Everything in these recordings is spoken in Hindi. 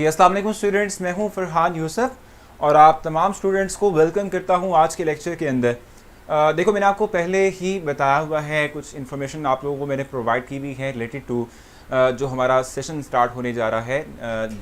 जी अस्सलाम वालेकुम स्टूडेंट्स, मैं हूं फरहान यूसुफ और आप तमाम स्टूडेंट्स को वेलकम करता हूं आज के लेक्चर के अंदर। देखो, मैंने आपको पहले ही बताया हुआ है, कुछ इन्फॉर्मेशन आप लोगों को मैंने प्रोवाइड की हुई है रिलेटेड टू जो हमारा सेशन स्टार्ट होने जा रहा है,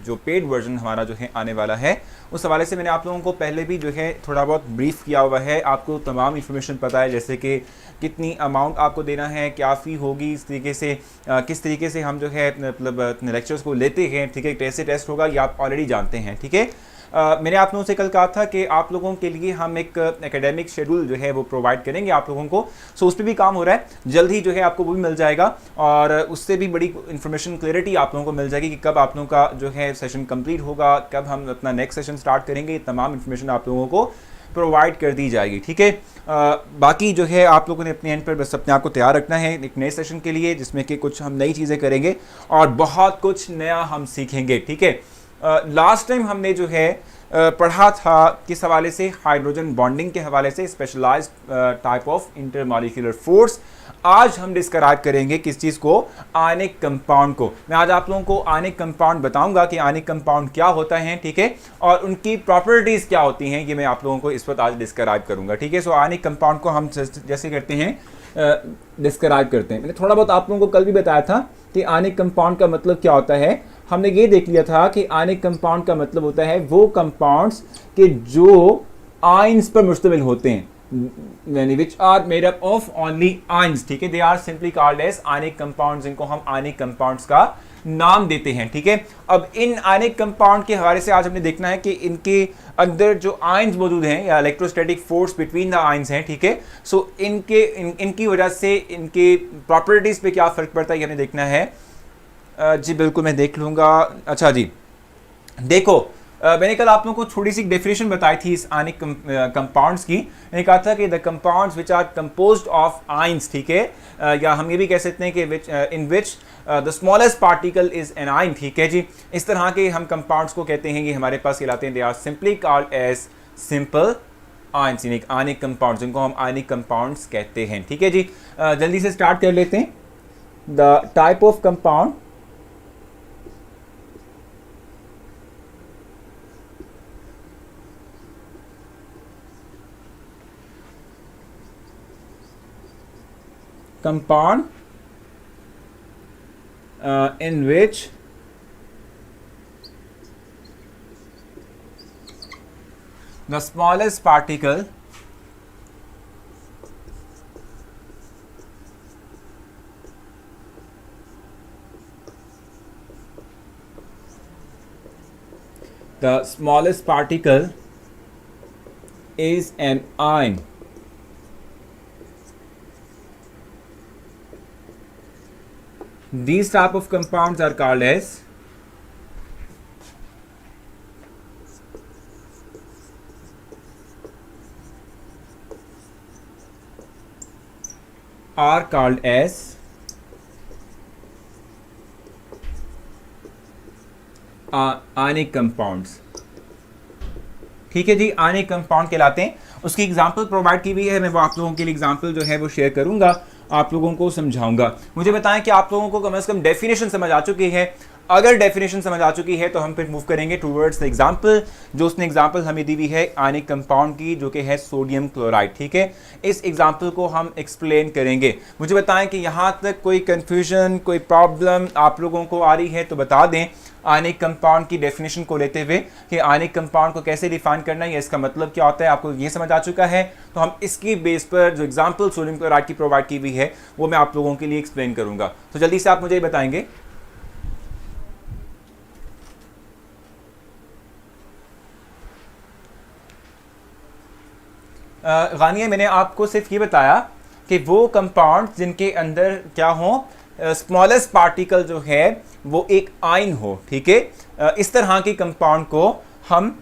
जो पेड वर्जन हमारा जो है आने वाला है। उस हवाले से मैंने आप लोगों को पहले भी जो है थोड़ा बहुत ब्रीफ किया हुआ है। आपको तमाम इन्फॉर्मेशन पता है, जैसे कि कितनी अमाउंट आपको देना है, क्या फ़ी होगी, इस तरीके से किस तरीके से हम जो है मतलब लेक्चर्स को लेते हैं, ठीक है, कैसे टेस्ट होगा ये आप ऑलरेडी जानते हैं, ठीक है। मैंने आप लोगों से कल कहा था कि आप लोगों के लिए हम एक एकेडमिक शेड्यूल जो है वो प्रोवाइड करेंगे आप लोगों को। सो उस पर भी काम हो रहा है, जल्द ही जो है आपको वो भी मिल जाएगा और उससे भी बड़ी इंफॉर्मेशन क्लियरिटी आप लोगों को मिल जाएगी कि कब आप लोगों का जो है सेशन कंप्लीट होगा, कब हम अपना नेक्स्ट सेशन स्टार्ट करेंगे। तमाम इन्फॉर्मेशन आप लोगों को प्रोवाइड कर दी जाएगी, ठीक है। बाकी जो है आप लोगों ने अपने एंड पर बस अपने आप को तैयार रखना है एक नए सेशन के लिए, जिसमें कि कुछ हम नई चीज़ें करेंगे और बहुत कुछ नया हम सीखेंगे, ठीक है। लास्ट टाइम हमने जो है पढ़ा था किस हवाले से, हाइड्रोजन बॉन्डिंग के हवाले से, specialized type of intermolecular force. आज हम डिस्क्राइब करेंगे किस चीज़ को, आयनिक कंपाउंड को। मैं आज आप लोगों को आयनिक कंपाउंड बताऊंगा कि आयनिक कंपाउंड क्या होता है, ठीक है, और उनकी प्रॉपर्टीज़ क्या होती हैं, ये मैं आप लोगों को इस वक्त आज डिस्क्राइब करूंगा, ठीक है। सो आयनिक कंपाउंड को हम जैसे करते हैं डिस्क्राइब करते हैं। मैंने थोड़ा बहुत आप लोगों को कल भी बताया था कि आयनिक कंपाउंड का मतलब क्या होता है। हमने ये देख लिया था कि आयनिक कंपाउंड का मतलब होता है वो कंपाउंड्स के जो आयंस पर मुश्तमिल होते हैं, which are made up of only ions, ठीक है। they are simply called as ionic compounds, इनको हम आयनिक कंपाउंड्स का नाम देते हैं, ठीक है। अब इन आयनिक कंपाउंड के हवाले से आज हमने देखना है कि इनके अंदर जो आयंस मौजूद हैं या electrostatic force between the ions हैं, ठीक है। सो इनकी वजह से इनके प्रॉपर्टीज पे क्या फ़र्क पड़ता है ये हमें देखना है। जी बिल्कुल, मैं देख लूँगा। अच्छा जी, देखो, मैंने कल आप लोगों को थोड़ी सी डेफिनेशन बताई थी इस आयनिक कंपाउंड्स की। मैंने कहा था कि the compounds which are composed of ions, ठीक है, या हम ये भी कह सकते हैं कि in which the smallest particle is an ion, ठीक है जी। इस तरह के हम कंपाउंड्स को कहते हैं कि हमारे पास कहलाते हैं, they are simply called as simple ions, यानी आयनिक कंपाउंड्स, जिनको हम आयनिक कंपाउंड्स कहते हैं, ठीक है जी। जल्दी से स्टार्ट कर लेते हैं। The type of compound, compound in which the smallest particle is an ion. These type of compounds are called as ionic compounds, ठीक है जी। आयनिक कंपाउंड कहलाते हैं। उसकी एग्जांपल प्रोवाइड की हुई है, मैं वो आप लोगों के लिए एग्जांपल जो है वो शेयर करूंगा, आप लोगों को समझाऊंगा। मुझे बताएं कि आप लोगों को कम से कम डेफिनेशन समझ आ चुकी है। अगर डेफिनेशन समझ आ चुकी है तो हम फिर मूव करेंगे टूवर्ड्स द एग्जांपल। जो उसने एग्जांपल हमें दी हुई है आयनिक कंपाउंड की, जो कि है सोडियम क्लोराइड, ठीक है। इस एग्जांपल को हम एक्सप्लेन करेंगे। मुझे बताएं कि यहाँ तक कोई कन्फ्यूजन, कोई प्रॉब्लम आप लोगों को आ रही है तो बता दें। आयनिक कंपाउंड की डेफिनेशन को लेते हुए कि आयनिक कंपाउंड को कैसे डिफाइन करना है या इसका मतलब क्या होता है, आपको ये समझ आ चुका है। तो हम इसकी बेस पर जो एग्जांपल सोडियम क्लोराइड की प्रोवाइड की हुई है वो मैं आप लोगों के लिए एक्सप्लेन करूंगा। तो जल्दी से आप मुझे बताएंगे। गानिया, मैंने आपको सिर्फ ये बताया कि वो कंपाउंड जिनके अंदर क्या हो, स्मॉलेस्ट पार्टिकल जो है वो एक आयन हो, ठीक है। इस तरह के कंपाउंड को हम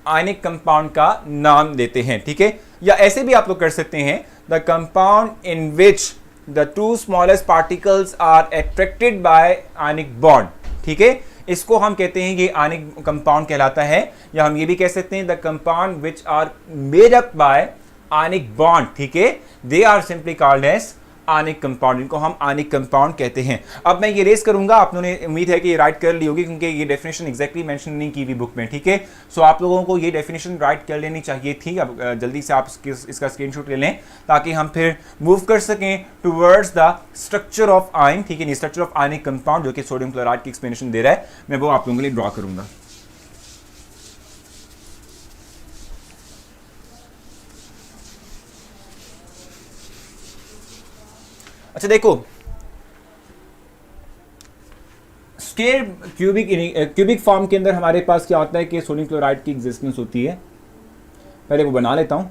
आयनिक कंपाउंड का नाम देते हैं, ठीक है। या ऐसे भी आप लोग कर सकते हैं, the compound in which the two smallest particles are attracted by ionic bond, ठीक है। इसको हम कहते हैं ये आयनिक कंपाउंड कहलाता है। या हम ये भी कह सकते हैं the compound which are made up by ionic bond, ठीक है, they are simply called as ionic compound, इनको हम आनिक कंपाउंड कहते हैं। अब मैं ये रेस करूंगा, आप लोगों ने उम्मीद है कि ये राइट कर ली होगी क्योंकि ये डेफिनेशन एग्जैक्टली मेंशन नहीं की हुई बुक में, ठीक है। सो आप लोगों को ये डेफिनेशन राइट कर लेनी चाहिए थी। अब जल्दी से आप इसका स्क्रीनशॉट ले लें ताकि हम फिर मूव कर सकें towards the structure of ion, ठीक है। स्ट्रक्चर ऑफ आयनिक कंपाउंड जो कि सोडियम क्लोराइड की एक्सप्लेनेशन दे रहा है, मैं वो आप लोगों के लिए ड्रॉ करूंगा। अच्छा देखो, स्टेयर क्यूबिक फॉर्म के अंदर हमारे पास क्या होता है कि सोडियम क्लोराइड की एग्जिस्टेंस होती है। पहले वो बना लेता हूं।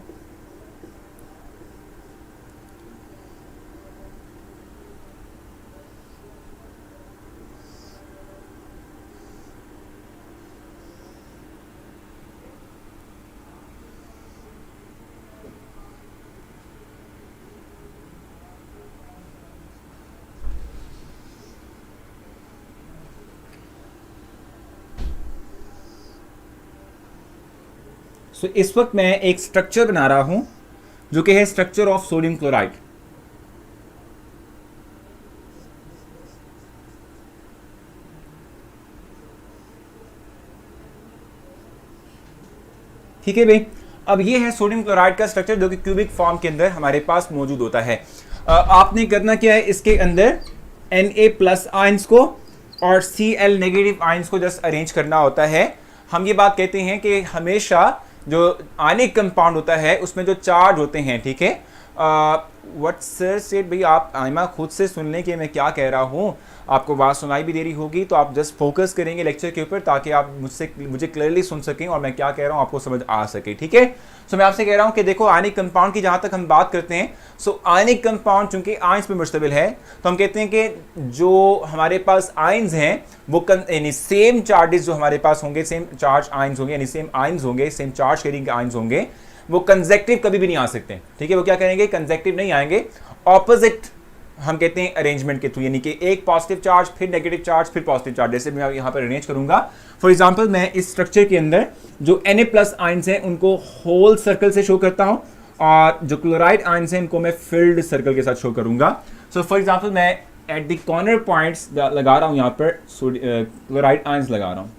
सो इस वक्त मैं एक स्ट्रक्चर बना रहा हूं जो कि है स्ट्रक्चर ऑफ सोडियम क्लोराइड। ठीक है भाई, अब ये है सोडियम क्लोराइड का स्ट्रक्चर जो कि क्यूबिक फॉर्म के अंदर हमारे पास मौजूद होता है। आपने करना क्या है, इसके अंदर Na+ आयंस को और Cl नेगेटिव आयंस को जस्ट अरेंज करना होता है। हम ये बात कहते हैं कि हमेशा जो आयनिक कंपाउंड होता है उसमें जो चार्ज होते हैं, ठीक है। व्हाट सर सेड, भाई आप आइमा खुद से सुन लें कि मैं क्या कह रहा हूँ, आपको बात सुनाई भी दे रही होगी तो आप जस्ट फोकस करेंगे लेक्चर के ऊपर ताकि आप मुझे क्लियरली सुन सकें और मैं क्या कह रहा हूँ आपको समझ आ सके, ठीक है। सो मैं आपसे कह रहा हूँ कि देखो, आयनिक कंपाउंड की जहाँ तक हम बात करते हैं, सो आयनिक कंपाउंड चूंकि आयंस पे मुश्तमिल है तो हम कहते हैं कि जो हमारे पास आयंस हैं वो यानी सेम चार्जेस जो हमारे पास होंगे, सेम चार्ज आयंस होंगे, यानी सेम आयंस होंगे, सेम चार्ज कैरिंग आयंस होंगे, वो कंजेक्टिव कभी भी नहीं आ सकते, ठीक है। वो क्या करेंगे, कंजेक्टिव नहीं आएंगे, ऑपोजिट हम कहते हैं अरेंजमेंट के थ्रू, यानी कि एक पॉजिटिव चार्ज फिर नेगेटिव चार्ज फिर पॉजिटिव चार्ज, जैसे मैं यहाँ पर अरेंज करूंगा। फॉर एग्जांपल मैं इस स्ट्रक्चर के अंदर जो Na+ आयंस हैं उनको होल सर्कल से शो करता हूं और जो क्लोराइड आयंस हैं इनको मैं फिल्ड सर्कल के साथ शो करूंगा। सो फॉर एग्जांपल मैं एट द कॉर्नर पॉइंट्स लगा रहा हूं, यहाँ पर क्लोराइड आयंस लगा रहा हूं।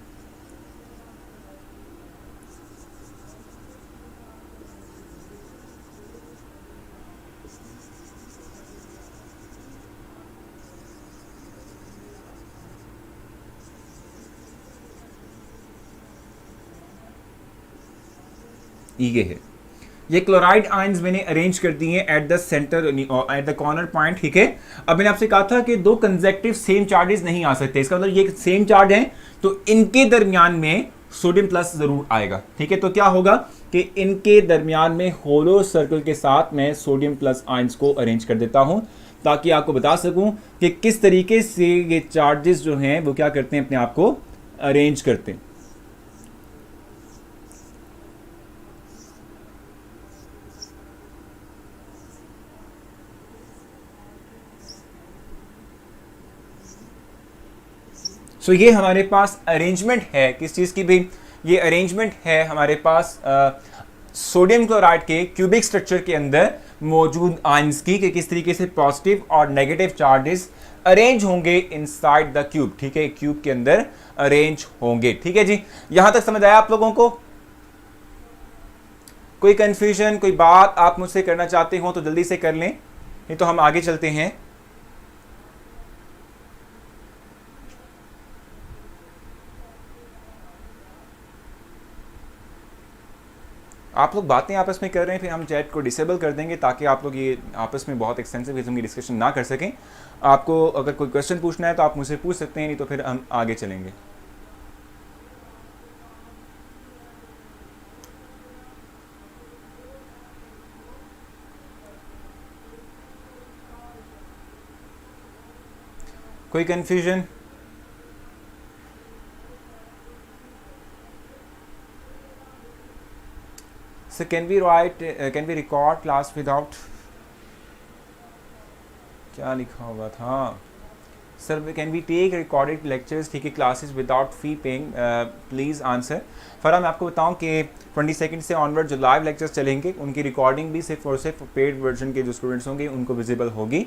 ये है, ये क्लोराइड आयंस मैंने अरेंज कर दिए at the centre, at the corner point, ठीक है। अब मैंने आपसे कहा था कि दो कंजेक्टिव सेम चार्जेस नहीं आ सकते, इसका मतलब ये सेम चार्ज हैं तो इनके दरमियान में सोडियम प्लस जरूर आएगा, ठीक है। तो क्या होगा कि इनके दरमियान में होलो सर्कल के साथ मैं सोडियम प्लस आयंस को अरेंज कर देता हूं ताकि आपको बता सकूं कि किस तरीके से ये चार्जेस जो हैं वो क्या करते हैं, अपने आप को अरेंज करते हैं। सो ये हमारे पास अरेंजमेंट है किस चीज़ की भी, ये अरेंजमेंट है हमारे पास सोडियम क्लोराइड के क्यूबिक स्ट्रक्चर के अंदर मौजूद आयंस की, कि किस तरीके से पॉजिटिव और नेगेटिव चार्जेस अरेंज होंगे इनसाइड द क्यूब, ठीक है, क्यूब के अंदर अरेंज होंगे, ठीक है जी। यहां तक समझ आया आप लोगों को? कोई कंफ्यूजन, कोई बात आप मुझसे करना चाहते हो तो जल्दी से कर लें, नहीं तो हम आगे चलते हैं। आप लोग बातें आपस में कर रहे हैं, फिर हम चैट को डिसेबल कर देंगे ताकि आप लोग ये आपस में बहुत एक्सटेंसिव किस्म की डिस्कशन ना कर सकें। आपको अगर कोई क्वेश्चन पूछना है तो आप मुझसे पूछ सकते हैं, नहीं तो फिर हम आगे चलेंगे। कोई confusion? So can we record class without, क्या लिखा हुआ था? Sir can we take recorded lectures, ठीक है, classes without fee paying, please answer. Fara मैं आपको बताऊं कि 22 से ऑनवर्ड जो लाइव लेक्चर्स चलेंगे उनकी रिकॉर्डिंग भी सिर्फ और सिर्फ पेड वर्जन के जो स्टूडेंट्स होंगे उनको विजिबल होगी।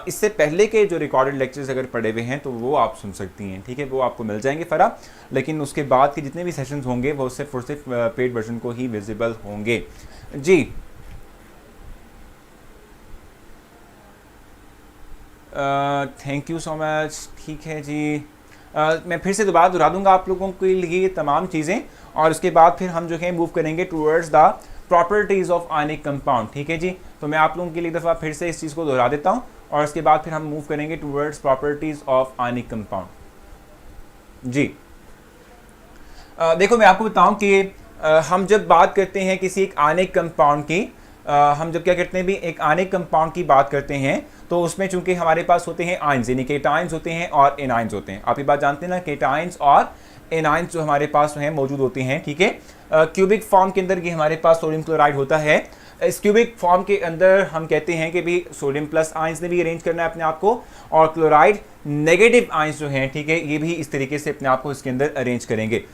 इससे पहले के जो रिकॉर्डेड लेक्चर्स अगर पढ़े हुए हैं तो वो आप सुन सकती हैं, ठीक है, वो आपको मिल जाएंगे फरा, लेकिन उसके बाद के जितने भी सेशंस होंगे वो सिर्फ और सिर्फ पेड वर्जन को ही विजिबल होंगे। जी थैंक यू सो मच, ठीक है जी। मैं फिर से दोबारा दोहरा दूंगा आप लोगों के लिए ये तमाम चीज़ें, और उसके बाद फिर हम जो है मूव करेंगे towards the properties of ionic compound, ठीक है जी। तो मैं आप लोगों के लिए एक दफ़ा फिर से इस चीज़ को दोहरा देता हूँ और उसके बाद फिर हम मूव करेंगे towards properties of ionic compound. जी देखो मैं आपको बताऊं कि हम जब बात करते हैं किसी एक आयनिक कंपाउंड की, हम जब क्या करते हैं भी एक आयनिक कंपाउंड की बात करते हैं तो उसमें चूंकि हमारे पास होते हैं आयंस, यानी केटाइंस होते हैं और एनाइंस होते हैं। आप ये बात जानते हैं ना, केटाइंस और एनाइंस जो हमारे पास हैं मौजूद होते हैं, ठीक है। क्यूबिक फॉर्म के अंदर ये हमारे पास सोडियम क्लोराइड होता है। इस क्यूबिक फॉर्म के अंदर हम कहते हैं कि भी सोडियम प्लस आयंस ने भी अरेंज करना है अपने आप को, और क्लोराइड नेगेटिव आयंस जो हैं, ठीक है, ये भी इस तरीके से अपने आप को इसके अंदर अरेंज करेंगे।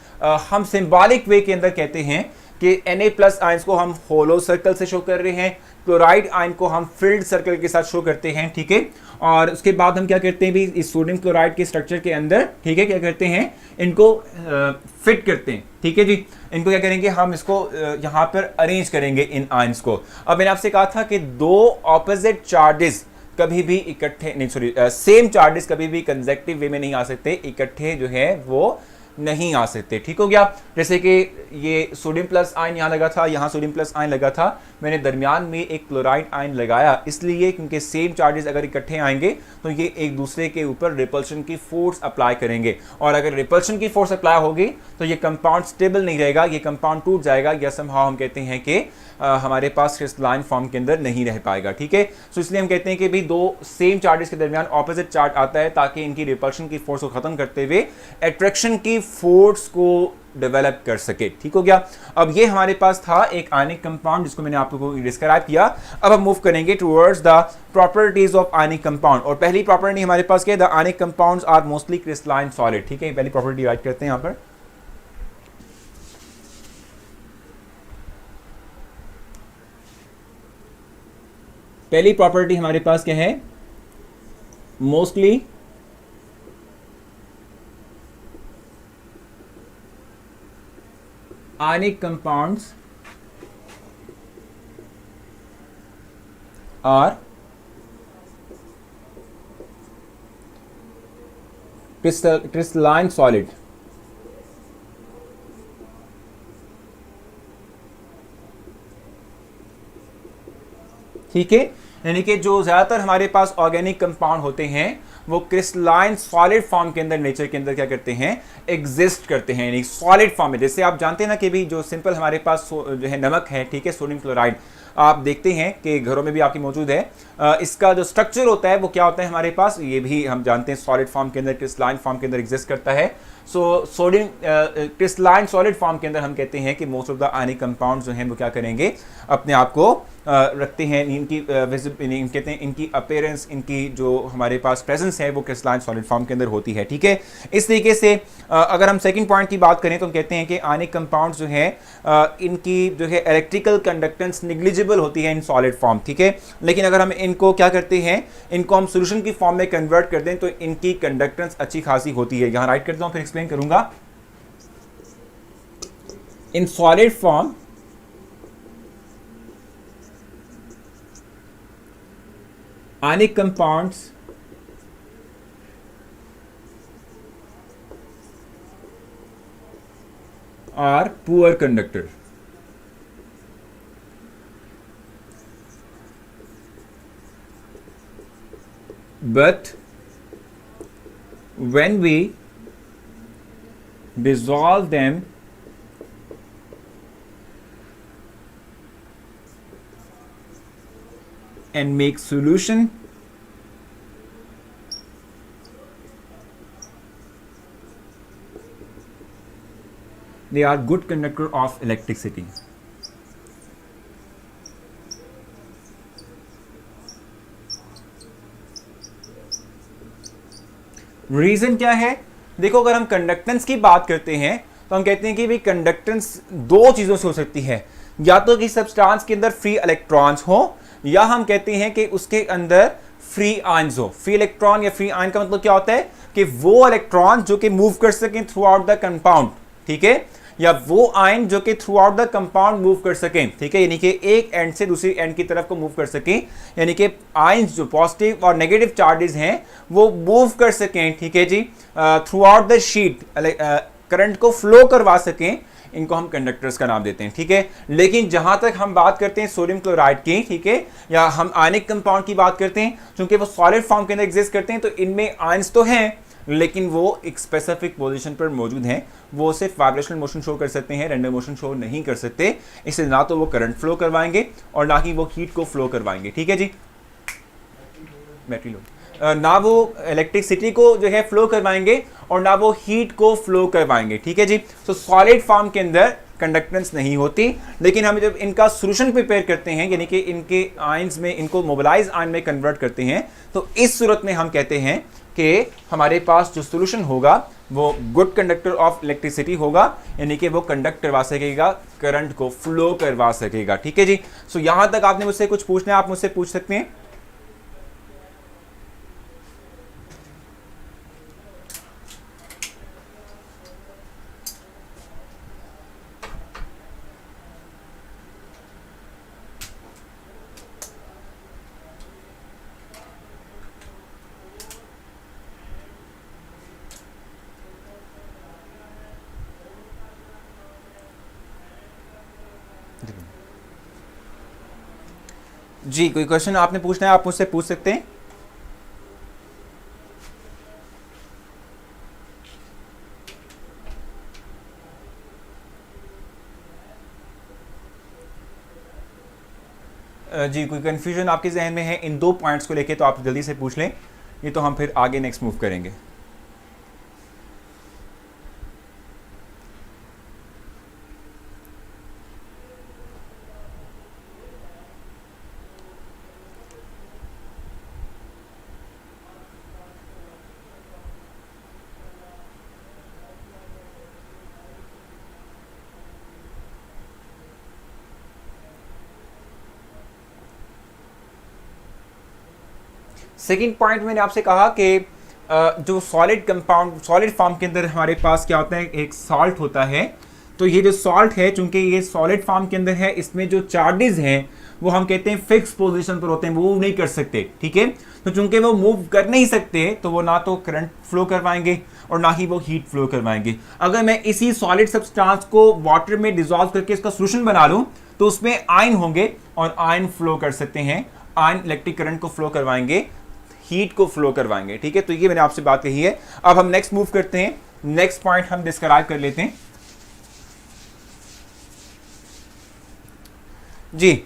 हम सिंबॉलिक वे के अंदर कहते हैं कि Na प्लस आयंस को हम होलो सर्कल से शो कर रहे हैं, क्लोराइड आयन को हम फिल्ड सर्कल के साथ शो करते हैं, ठीक है। और उसके बाद हम क्या करते हैं भी इस सोडियम क्लोराइड के स्ट्रक्चर के अंदर, ठीक है, क्या करते हैं इनको फिट करते हैं, ठीक है जी। इनको क्या करेंगे हम इसको यहाँ पर अरेंज करेंगे इन आयंस को। अब मैंने आपसे कहा था कि दो ऑपोजिट चार्जेस कभी भी इकट्ठे नहीं, सॉरी सेम चार्जेस कभी भी कंसेक्टिव वे में नहीं आ सकते, इकट्ठे जो है वो नहीं आ सकते, ठीक हो गया। जैसे कि ये सोडियम प्लस आयन यहाँ लगा था, यहाँ सोडियम प्लस आयन लगा था, मैंने दरमियान में एक क्लोराइड आयन लगाया, इसलिए क्योंकि सेम चार्जेस अगर इकट्ठे आएंगे तो ये एक दूसरे के ऊपर रिपल्शन की फोर्स अप्लाई करेंगे, और अगर रिपल्शन की फोर्स अप्लाई होगी तो ये कंपाउंड स्टेबल नहीं रहेगा, ये कंपाउंड टूट जाएगा, या समहाउ हम कहते हैं कि हमारे पास क्रिस्टलाइन फॉर्म के अंदर नहीं रह पाएगा, ठीक है। सो इसलिए हम कहते हैं कि भी दो सेम चार्जेस के दरमियान ऑपोजिट चार्ज आता है ताकि इनकी रिपल्शन की फोर्स को खत्म करते हुए अट्रैक्शन की फोर्स को डेवलप कर सके, ठीक हो गया। अब ये हमारे पास था एक आयनिक कंपाउंड जिसको मैंने आप लोगों को डिस्क्राइब किया। अब हम मूव करेंगे towards the properties of ionic compound, और पहली प्रॉपर्टी हमारे पास क्या है, the ionic compounds are mostly crystalline solid, ठीक है। पहली प्रॉपर्टी राइट करते हैं यहाँ पर। पहली प्रॉपर्टी हमारे पास क्या है, mostly ionic compounds are crystalline solid, ठीक है। यानी कि जो ज़्यादातर हमारे पास ऑर्गेनिक कंपाउंड होते हैं वो क्रिस्टलाइन सॉलिड फॉर्म के अंदर, नेचर के अंदर क्या करते हैं, एग्जिस्ट करते हैं, यानी सॉलिड फॉर्म में। जैसे आप जानते हैं ना कि भी जो सिंपल हमारे पास जो है नमक है, ठीक है, सोडियम क्लोराइड, आप देखते हैं कि घरों में भी आपकी मौजूद है। इसका जो स्ट्रक्चर होता है वो क्या होता है हमारे पास, ये भी हम जानते हैं सॉलिड फॉर्म के अंदर, क्रिस्टलाइन फॉर्म के अंदर एग्जिस्ट करता है। So sodium crystalline solid form के अंदर हम कहते हैं कि most of the ionic compound जो हैं वो क्या करेंगे, अपने आप को रखते हैं, इनकी कहते हैं इनकी अपीयरेंस, इनकी जो हमारे पास प्रेजेंस है वो क्रिस्टलाइन सॉलिड फॉर्म के अंदर होती है, ठीक है। इस तरीके से अगर हम सेकंड पॉइंट की बात करें तो हम कहते हैं कि आयनिक कंपाउंड्स जो है इनकी जो है इलेक्ट्रिकल कंडक्टेंस निग्लिजिबल होती है इन सॉलिड फॉर्म, ठीक है। लेकिन अगर हम इनको क्या करते हैं, इनको हम सोल्यूशन की फॉर्म में कन्वर्ट कर दें तो इनकी कंडक्टेंस अच्छी खासी होती है। यहाँ राइट करता हूँ, फिर एक्सप्लेन करूंगा। In solid form ionic compounds are poor conductor, but when we dissolve them and make solution, they are good conductor of electricity. Reason क्या है? देखो, अगर हम कंडक्टेंस की बात करते हैं तो हम कहते हैं कि भाई कंडक्टेंस दो चीजों से हो सकती है, या तो कि सब्सटेंस के अंदर फ्री इलेक्ट्रॉन्स हो, या हम कहते हैं कि उसके अंदर फ्री आयंस हो। फ्री इलेक्ट्रॉन या फ्री आयन का मतलब क्या होता है कि वो इलेक्ट्रॉन जो कि मूव कर सकें थ्रू आउट द कंपाउंड, ठीक है, या वो आयन जो कि through out the compound move कर सकें, ठीक है, यानी कि एक एंड से दूसरी एंड की तरफ को मूव कर सकें, यानी कि आयंस जो पॉजिटिव और नेगेटिव चार्जेस हैं वो मूव कर सकें, ठीक है जी, throughout the sheet, current को फ्लो करवा सकें, इनको हम कंडक्टर्स का नाम देते हैं, ठीक है। लेकिन जहां तक हम बात करते हैं सोडियम क्लोराइड की, ठीक है, या हम आयनिक कंपाउंड की बात करते हैं, क्योंकि वो सॉलिड फॉर्म के अंदर एग्जिस्ट करते हैं, तो इनमें आयंस तो हैं लेकिन वो एक स्पेसिफिक पोजीशन पर मौजूद हैं। वो सिर्फ वाइब्रेशनल मोशन शो कर सकते हैं, रैंडम मोशन शो नहीं कर सकते। इससे ना तो वो करंट फ्लो करवाएंगे और ना ही वो हीट को फ्लो करवाएंगे, ठीक है जी। बैटरी लोड, ना वो इलेक्ट्रिसिटी को जो है फ्लो करवाएंगे और ना वो हीट को फ्लो करवाएंगे, ठीक है जी। तो सॉलिड फॉर्म के अंदर कंडक्टेंस नहीं होती, लेकिन हम जब इनका सॉल्यूशन प्रिपेयर करते हैं, यानी कि इनके आयंस में, इनको मोबिलाइज आयन में कन्वर्ट करते हैं, तो इस सूरत में हम कहते हैं कि हमारे पास जो सॉल्यूशन होगा वो गुड कंडक्टर ऑफ इलेक्ट्रिसिटी होगा, यानी कि वो कंडक्ट करवा सकेगा, करंट को फ्लो करवा सकेगा, ठीक है जी। सो यहां तक आपने मुझसे कुछ पूछना है, आप मुझसे पूछ सकते हैं। जी, कोई क्वेश्चन आपने पूछना है, आप मुझसे पूछ सकते हैं। जी, कोई कंफ्यूजन आपके जहन में है इन दो पॉइंट्स को लेके तो आप जल्दी से पूछ लें, ये तो हम फिर आगे नेक्स्ट मूव करेंगे। सेकेंड पॉइंट मैंने आपसे कहा कि जो सॉलिड कंपाउंड, सॉलिड फॉर्म के अंदर हमारे पास क्या होता है, एक सॉल्ट होता है। तो ये जो सॉल्ट है, चूंकि ये सॉलिड फॉर्म के अंदर है, इसमें जो चार्जेस हैं वो हम कहते हैं फिक्स पोजीशन पर होते हैं, मूव नहीं कर सकते, ठीक है। तो चूंकि वो मूव कर नहीं सकते तो वो ना तो करंट फ्लो करवाएंगे और ना ही वो हीट फ्लो करवाएंगे। अगर मैं इसी सॉलिड सब्सटेंस को वाटर में डिसॉल्व करके इसका सॉल्यूशन बना लूं तो उसमें आयन होंगे और आयन फ्लो कर सकते हैं, आयन इलेक्ट्रिक करंट को फ्लो करवाएंगे, हीट को फ्लो करवाएंगे, ठीक है। तो ये मैंने आपसे बात कही है। अब हम नेक्स्ट मूव करते हैं, नेक्स्ट पॉइंट हम डिस्क्राइब कर लेते हैं। जी,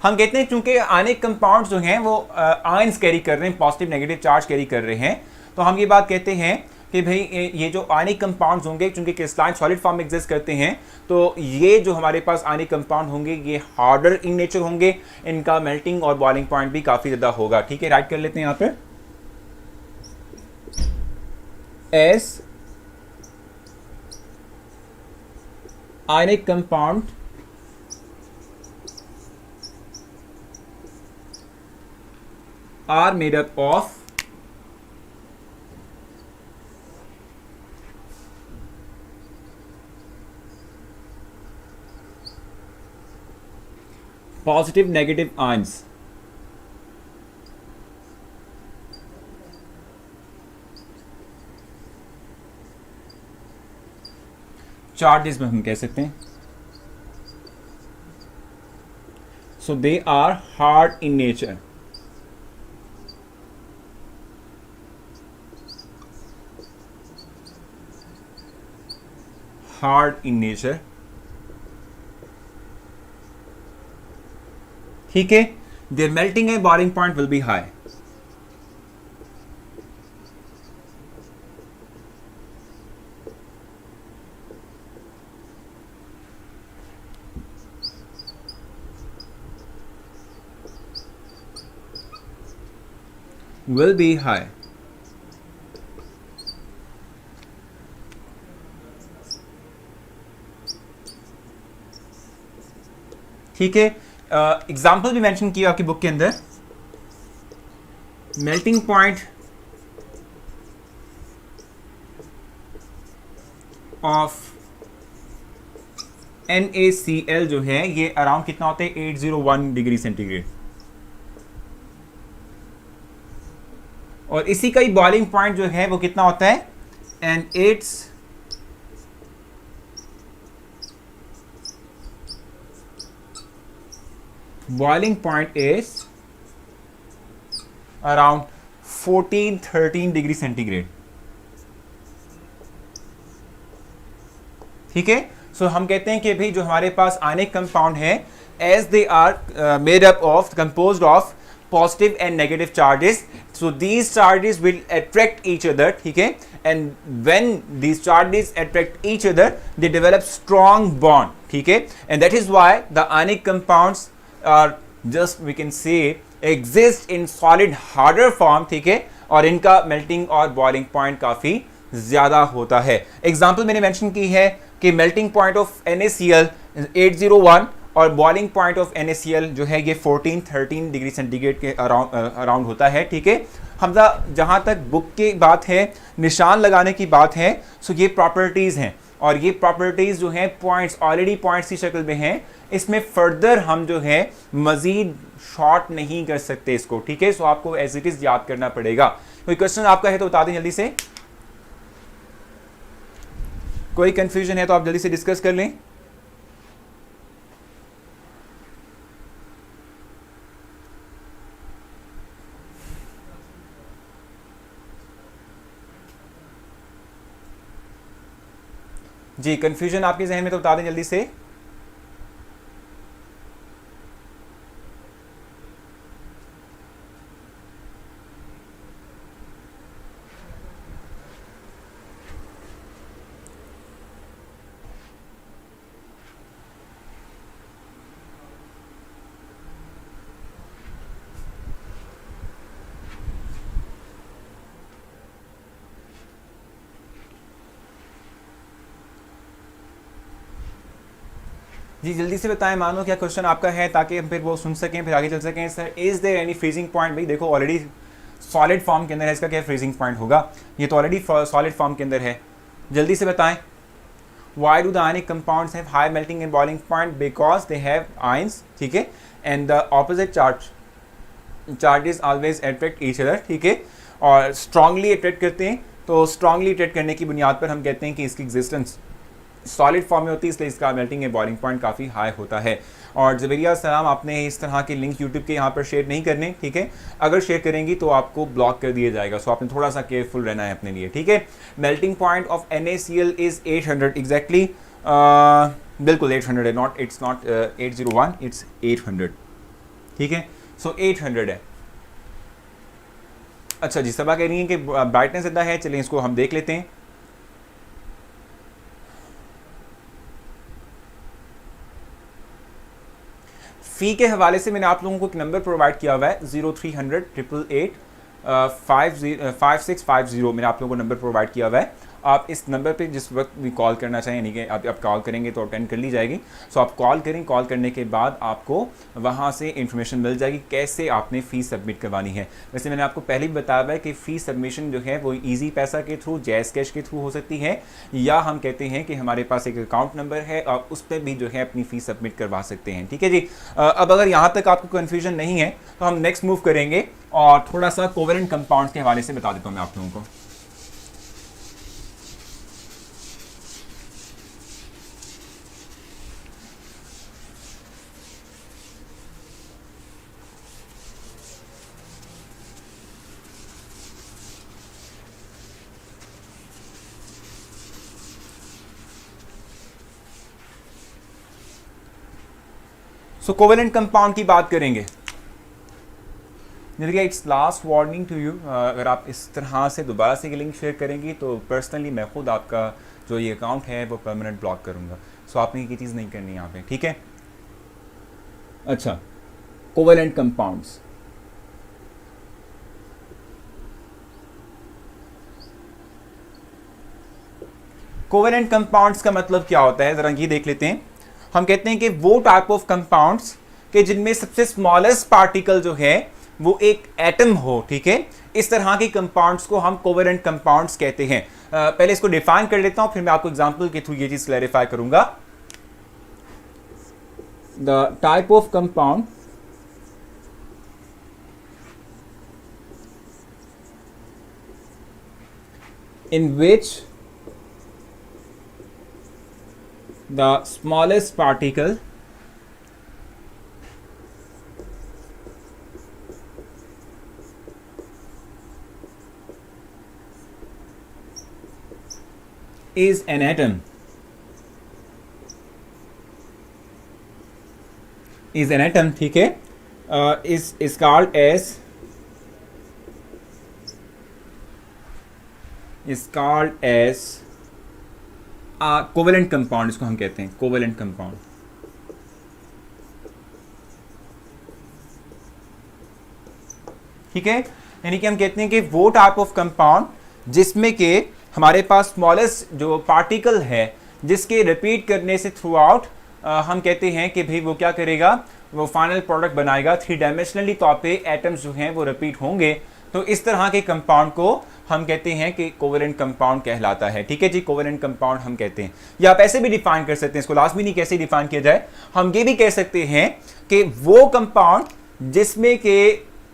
हम कहते हैं चूंकि आयनिक कंपाउंड जो हैं वो आयंस कैरी कर रहे हैं, पॉजिटिव नेगेटिव चार्ज कैरी कर रहे हैं, तो हम ये बात कहते हैं कि भाई ये जो आयनिक कंपाउंड्स होंगे, चूंकि क्रिस्टलाइन सॉलिड फॉर्म में एग्जिस्ट करते हैं, तो ये जो हमारे पास आयनिक कंपाउंड होंगे ये हार्डर इन नेचर होंगे, इनका मेल्टिंग और बॉइलिंग पॉइंट भी काफ़ी ज़्यादा होगा, ठीक है। राइट कर लेते हैं यहाँ पे, S ionic compound are made up of positive negative ions. Charges में हम कह सकते हैं, so they are hard in nature. hard in nature, ठीक है। their melting and boiling point will be high. will be high. ठीक है। एग्जाम्पल भी मेंशन किया आपकी बुक के अंदर, मेल्टिंग पॉइंट ऑफ NaCl जो है ये अराउंड कितना होता है 801 डिग्री सेंटीग्रेड, और इसी का ही बॉइलिंग पॉइंट जो है वो कितना होता है, and it's boiling point is around 14-13 degree centigrade. ठीक है। सो हम कहते हैं कि भाई जो हमारे पास आयनिक कंपाउंड है, as they are made up of composed of positive and negative charges, so these charges will attract each other, ठीक है, and when these charges attract each other they develop strong bond, ठीक है, and that is why the ionic compounds are just we can say exist in solid harder form, ठीक है, और इनका melting और boiling point काफी ज्यादा होता है। एग्जाम्पल मैंने मेंशन की है कि मेल्टिंग पॉइंट ऑफ NaCl 801 और बॉइलिंग पॉइंट ऑफ NaCl जो है ये 14-13 डिग्री सेंटीग्रेड के अराउंड होता है। ठीक है। हमजा जहाँ तक बुक की बात है, निशान लगाने की बात है, सो ये प्रॉपर्टीज़ हैं, और ये प्रॉपर्टीज़ जो हैं पॉइंट्स ऑलरेडी पॉइंट्स की शक्ल में हैं, इसमें फर्दर हम जो है मज़ीद शॉर्ट नहीं कर सकते इसको। ठीक है। सो आपको एज इट इज़ याद करना पड़ेगा। कोई क्वेश्चन आपका है तो बता दें जल्दी से, कोई कंफ्यूजन है तो आप जल्दी से डिस्कस कर लें। जी, कंफ्यूजन आपके जहन में तो बता दें जल्दी से। जी जल्दी से बताएं, मानो क्या क्वेश्चन आपका है, ताकि हम फिर वो सुन सकें, फिर आगे चल सकें। Sir is there any freezing point? भाई देखो ऑलरेडी सॉलिड फॉर्म के अंदर है, इसका क्या फ्रीजिंग पॉइंट होगा? ये तो ऑलरेडी सॉलिड फॉर्म के अंदर है। जल्दी से बताएं। Why do the ionic compounds have high melting and boiling point? Because they have ions, ठीक है, and the opposite charges always attract each other, ठीक है, और स्ट्रांगली अट्रैक्ट करते हैं। तो स्ट्रांगली अट्रैक्ट करने की बुनियाद पर हम कहते हैं कि इसकी एग्जिस्टेंस सॉलिड फॉर्म में होती है, इसलिए इसका मेल्टिंग एंड बॉइलिंग पॉइंट काफ़ी हाई होता है। और ज़बेरिया सलाम, आपने इस तरह के लिंक यूट्यूब के यहाँ पर शेयर नहीं करने, ठीक है, अगर शेयर करेंगी तो आपको ब्लॉक कर दिया जाएगा। सो आपने थोड़ा सा केयरफुल रहना है अपने लिए, ठीक है। Melting point of NaCl is 800 exactly, बिल्कुल 800 है, नॉट इट्स नॉट 801, इट्स 800, ठीक है। सो 800 है। अच्छा जी, सबा कह रही है कि ब्राइटनेस ज़्यादा है, चलिए इसको हम देख लेते हैं। फ़ी के हवाले से मैंने आप लोगों को एक नंबर प्रोवाइड किया हुआ है 0300 888 5650, मैंने आप लोगों को नंबर प्रोवाइड किया हुआ है। आप इस नंबर पे जिस वक्त भी कॉल करना चाहें, यानी कि आप कॉल करेंगे तो अटेंड कर ली जाएगी। सो आप कॉल करें, कॉल करने के बाद आपको वहाँ से इंफॉर्मेशन मिल जाएगी कैसे आपने फ़ीस सबमिट करवानी है। वैसे मैंने आपको पहले भी बताया हुआ है कि फ़ीस सबमिशन जो है वो ईजी पैसा के थ्रू, जैज़ कैश के थ्रू हो सकती है, या हम कहते हैं कि हमारे पास एक अकाउंट नंबर है, आप उस पर भी जो है अपनी फ़ीस सबमिट करवा सकते हैं, ठीक है जी। अब अगर यहाँ तक आपको कन्फ्यूजन नहीं है तो हम नेक्स्ट मूव करेंगे और थोड़ा सा कोवेलेंट कंपाउंड्स के हवाले से बता देता हूँ मैं आप लोगों को। सो कोवेलेंट कंपाउंड की बात करेंगे। देखिए it's last warning to you, अगर आप इस तरह से दोबारा से लिंक शेयर करेंगी तो पर्सनली मैं खुद आपका जो ये अकाउंट है वो परमानेंट ब्लॉक करूंगा। सो आपने ये चीज़ नहीं करनी यहाँ पे, ठीक है। अच्छा, कोवेलेंट कंपाउंड्स, कोवेलेंट कंपाउंड्स का मतलब क्या होता है, ज़रा ये देख लेते हैं। हम कहते हैं कि वो टाइप ऑफ कंपाउंड्स के जिनमें सबसे स्मॉलेस्ट पार्टिकल जो है वो एक एटम हो, ठीक है, इस तरह के कंपाउंड्स को हम कोवेलेंट कंपाउंड्स कहते हैं। पहले इसको डिफाइन कर लेता हूं, फिर मैं आपको एग्जांपल के थ्रू ये चीज क्लैरिफाई करूंगा। The type of compound in which the smallest particle is an atom, ठीक है, is called as covalent compound, इसको हम कहते हैं कोवेलेंट कंपाउंड। ठीक है, यानी कि हम कहते हैं कि वो टाइप ऑफ कंपाउंड जिसमें के हमारे पास स्मॉलेस्ट जो पार्टिकल है जिसके रिपीट करने से थ्रू आउट हम कहते हैं कि भाई वो क्या करेगा, वो फाइनल प्रोडक्ट बनाएगा। 3 डायमेंशनली तौर पे एटम्स जो हैं वो रिपीट होंगे, तो इस तरह के कंपाउंड को हम कहते हैं कि कोवेलेंट कंपाउंड कहलाता है। ठीक है जी, कोवेलेंट कंपाउंड हम कहते हैं, या आप ऐसे भी डिफाइन कर सकते हैं, इसको लाजमी नहीं कैसे डिफाइन किया जाए, हम ये भी कह सकते हैं कि वो कंपाउंड जिसमें के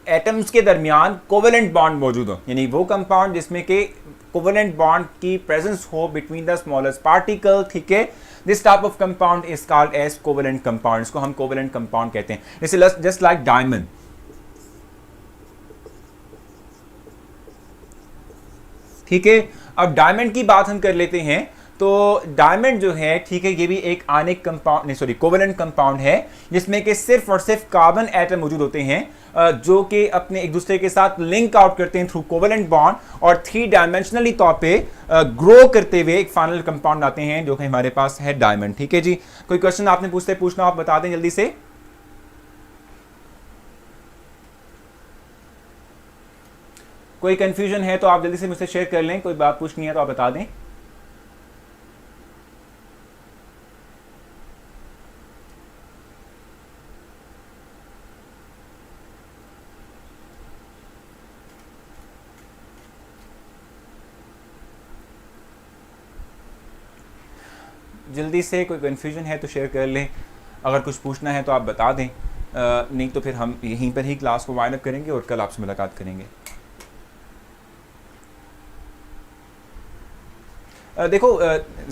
एटम्स के दरमियान कोवेलेंट बॉन्ड मौजूद हो, यानी वो कंपाउंड जिसमें के कोवेलेंट बॉन्ड की प्रेजेंस हो बिटवीन द स्मॉलेस्ट पार्टिकल। ठीक है, this type of compound is called as covalent compound, इसको हम कोवेलेंट कंपाउंड कहते हैं। जैसे जस्ट लाइक डायमंड, ठीक है। अब डायमंड की बात हम कर लेते हैं, तो डायमंड जो है, ठीक है, ये भी एक आयनिक कंपाउंड, नहीं सॉरी कोवेलेंट कंपाउंड है, जिसमें कि सिर्फ और सिर्फ कार्बन एटम मौजूद होते हैं जो कि अपने एक दूसरे के साथ लिंक आउट करते हैं थ्रू कोवेलेंट बॉन्ड, और 3 डायमेंशनली तौर पे ग्रो करते हुए एक फाइनल कंपाउंड आते हैं जो कि हमारे पास है डायमंड। ठीक है जी, कोई क्वेश्चन आपने पूछना आप बता दें जल्दी से। कोई कंफ्यूजन है तो आप जल्दी से मुझसे शेयर कर लें, कोई बात पूछनी है तो आप बता दें। जल्दी से कोई कंफ्यूजन है तो शेयर कर लें, अगर कुछ पूछना है तो आप बता दें, नहीं तो फिर हम यहीं पर ही क्लास को वाइंड अप करेंगे और कल आपसे मुलाकात करेंगे। देखो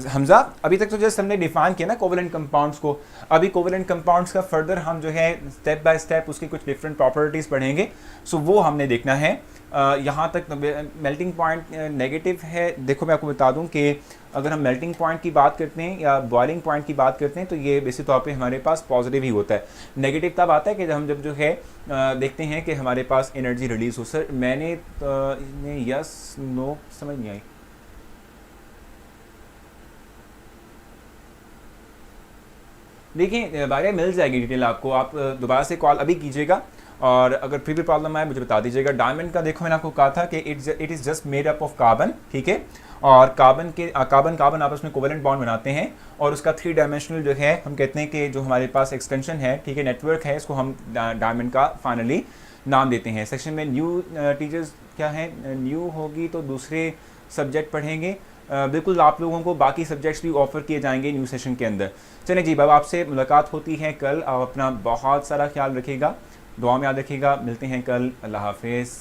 हमजा, अभी तक तो जस्ट हमने डिफाइन किया ना कोवेलेंट कंपाउंड्स को, अभी कोवेलेंट कंपाउंड्स का फर्दर हम जो है स्टेप बाय स्टेप उसकी कुछ डिफरेंट प्रॉपर्टीज़ पढ़ेंगे, सो वो हमने देखना है। यहाँ तक मेल्टिंग पॉइंट नेगेटिव है। देखो मैं आपको बता दूँ कि अगर हम मेल्टिंग पॉइंट की बात करते हैं या बॉइलिंग पॉइंट की बात करते हैं तो ये बेसिक तौर पे हमारे पास पॉजिटिव ही होता है। नेगेटिव तब आता है कि हम जब जो है देखते हैं कि हमारे पास एनर्जी रिलीज हो। सर मैंने यस नो समझ नहीं आई। देखिए बारे मिल जाएगी डिटेल आपको, आप दोबारा से कॉल अभी कीजिएगा, और अगर फिर भी प्रॉब्लम आए मुझे बता दीजिएगा। डायमंड का देखो मैंने आपको कहा था कि it is just made up of carbon, ठीक है, और कार्बन आपस में कोवेलेंट बॉन्ड बनाते हैं, और उसका 3 डायमेंशनल जो है हम कहते हैं कि जो हमारे पास एक्सटेंशन है, ठीक है, नेटवर्क है, इसको हम डायमंड का फाइनली नाम देते हैं। सेक्शन में न्यू टीचर्स क्या है, न्यू होगी तो दूसरे सब्जेक्ट पढ़ेंगे, बिल्कुल आप लोगों को बाकी सब्जेक्ट्स भी ऑफर किए जाएंगे न्यू सेशन के अंदर। चलिए जी, अब आपसे मुलाकात होती है कल। आप अपना बहुत सारा ख्याल रखिएगा, दुआ में याद रखिएगा। मिलते हैं कल। अल्लाह हाफिज़।